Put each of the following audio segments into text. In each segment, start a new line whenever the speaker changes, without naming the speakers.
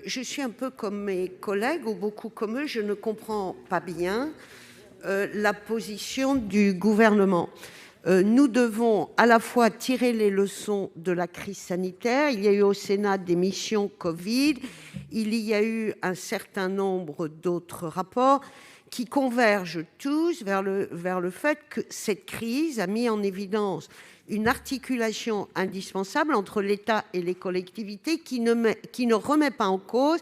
Je suis un peu comme mes collègues, ou beaucoup comme eux, je ne comprends pas bien la position du Gouvernement. Nous devons à la fois tirer les leçons de la crise sanitaire. Il y a eu au Sénat des missions Covid, il y a eu un certain nombre d'autres rapports qui convergent tous vers le fait que cette crise a mis en évidence une articulation indispensable entre l'État et les collectivités qui ne remet pas en cause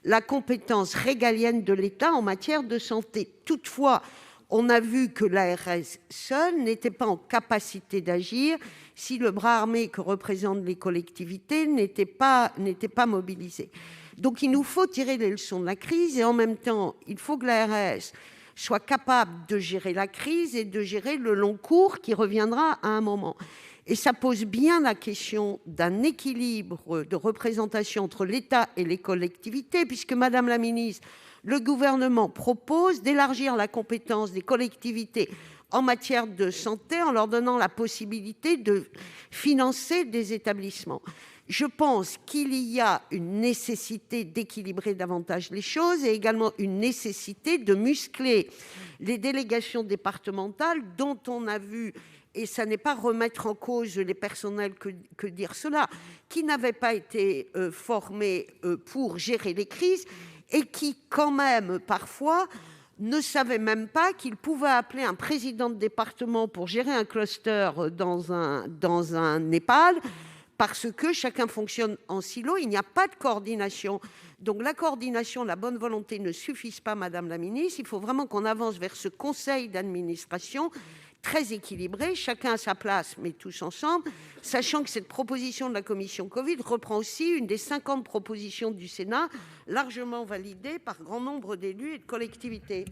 la compétence régalienne de l'État en matière de santé. Toutefois, on a vu que l'ARS seule n'était pas en capacité d'agir si le bras armé que représentent les collectivités n'était pas mobilisé. Donc il nous faut tirer les leçons de la crise et en même temps, il faut que l'ARS soit capable de gérer la crise et de gérer le long cours qui reviendra à un moment. Et ça pose bien la question d'un équilibre de représentation entre l'État et les collectivités, puisque, Madame la ministre, le Gouvernement propose d'élargir la compétence des collectivités en matière de santé en leur donnant la possibilité de financer des établissements. Je pense qu'il y a une nécessité d'équilibrer davantage les choses et également une nécessité de muscler les délégations départementales dont on a vu, et ça n'est pas remettre en cause les personnels que dire cela, qui n'avaient pas été formés pour gérer les crises et qui, quand même, parfois, ne savaient même pas qu'ils pouvaient appeler un président de département pour gérer un cluster dans un EHPAD, parce que chacun fonctionne en silo, il n'y a pas de coordination. Donc la coordination, la bonne volonté ne suffisent pas, Madame la ministre. Il faut vraiment qu'on avance vers ce conseil d'administration très équilibré, chacun à sa place, mais tous ensemble, sachant que cette proposition de la commission Covid reprend aussi une des 50 propositions du Sénat, largement validée par grand nombre d'élus et de collectivités.